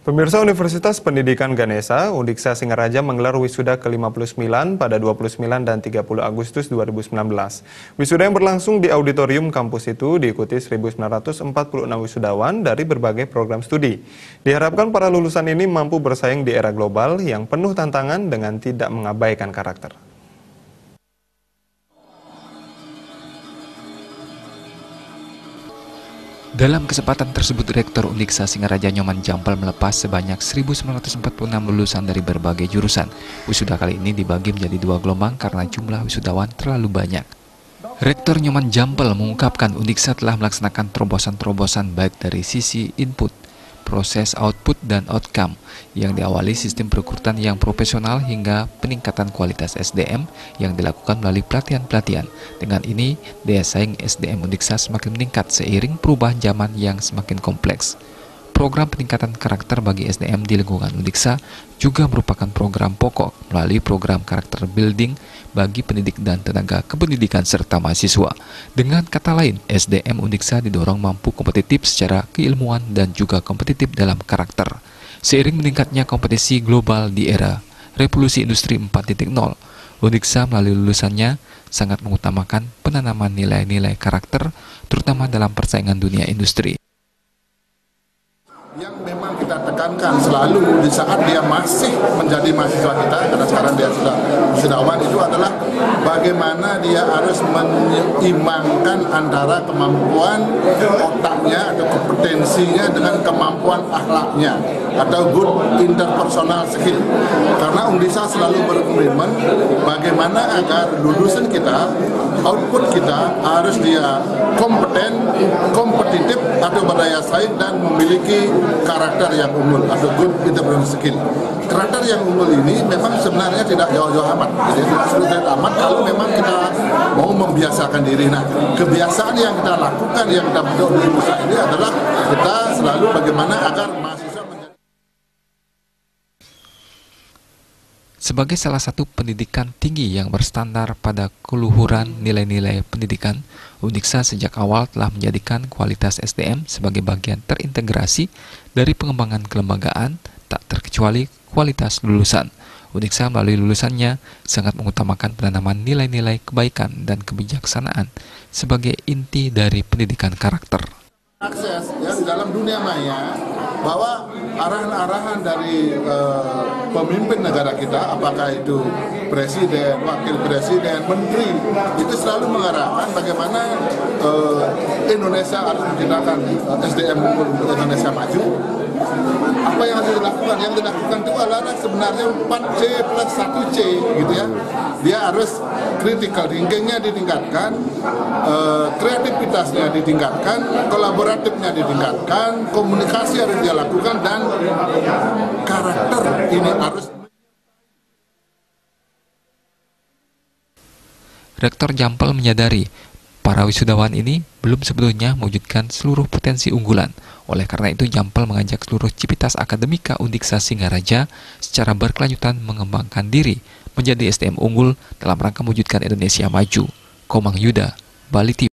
Pemirsa Universitas Pendidikan Ganesha, Undiksa Singaraja menggelar wisuda ke-59 pada 29 dan 30 Agustus 2019. Wisuda yang berlangsung di auditorium kampus itu diikuti 1.946 wisudawan dari berbagai program studi. Diharapkan para lulusan ini mampu bersaing di era global yang penuh tantangan dengan tidak mengabaikan karakter. Dalam kesempatan tersebut, Rektor Undiksa Singaraja Nyoman Jampel melepas sebanyak 1.946 lulusan dari berbagai jurusan. Wisuda kali ini dibagi menjadi 2 gelombang karena jumlah wisudawan terlalu banyak. Rektor Nyoman Jampel mengungkapkan Undiksa telah melaksanakan terobosan-terobosan baik dari sisi input, proses output dan outcome yang diawali sistem perekrutan yang profesional hingga peningkatan kualitas SDM yang dilakukan melalui pelatihan-pelatihan. Dengan ini, daya saing SDM Undiksa semakin meningkat seiring perubahan zaman yang semakin kompleks. Program peningkatan karakter bagi SDM di lingkungan Undiksa juga merupakan program pokok melalui program karakter building bagi pendidik dan tenaga kependidikan serta mahasiswa. Dengan kata lain, SDM Undiksa didorong mampu kompetitif secara keilmuan dan juga kompetitif dalam karakter. Seiring meningkatnya kompetisi global di era revolusi industri 4.0, Undiksa melalui lulusannya sangat mengutamakan penanaman nilai-nilai karakter, terutama dalam persaingan dunia industri. Yang memang kita tekankan selalu di saat dia masih menjadi mahasiswa kita, karena sekarang dia sudah wisudawan, itu adalah bagaimana dia harus menyeimbangkan antara kemampuan otaknya atau kompetensinya dengan kemampuan akhlaknya atau good interpersonal skill. Karena Undiksa selalu berkomitmen bagaimana agar lulusan kita, output kita harus dia kompeten, kompetitif atau berdaya saing dan memiliki karakter yang unggul atau good interpersonal skill. Karakter yang unggul ini memang sebenarnya tidak jauh-jauh amat. Jadi tidak sulit amat kalau memang kita mau membiasakan diri. Nah, kebiasaan yang kita lakukan, yang kita bentuk di Undiksa ini adalah kita selalu bagaimana agar mahasiswa menjadi. Sebagai salah satu pendidikan tinggi yang berstandar pada keluhuran nilai-nilai pendidikan, Undiksa sejak awal telah menjadikan kualitas SDM sebagai bagian terintegrasi dari pengembangan kelembagaan, tak terkecuali kualitas lulusan. Undiksa melalui lulusannya sangat mengutamakan penanaman nilai-nilai kebaikan dan kebijaksanaan sebagai inti dari pendidikan karakter. Akses ya di dalam dunia maya bahwa arahan-arahan dari pemimpin negara kita, apakah itu presiden, wakil presiden, menteri, itu selalu mengarahkan bagaimana Indonesia harus menciptakan SDM untuk Indonesia maju. Apa yang harus dilakukan? Yang dilakukan itu adalah sebenarnya 4C plus 1C gitu ya. Dia harus critical thinkingnya ditingkatkan, kreativitasnya ditingkatkan, kolaboratifnya ditingkatkan, komunikasi harus dia lakukan, dan karakter ini harus. Rektor Jampel menyadari para wisudawan ini belum sebetulnya mewujudkan seluruh potensi unggulan. Oleh karena itu, Jampel mengajak seluruh civitas akademika Undiksa Singaraja secara berkelanjutan mengembangkan diri menjadi SDM unggul dalam rangka mewujudkan Indonesia maju. Komang Yuda, Bali TV.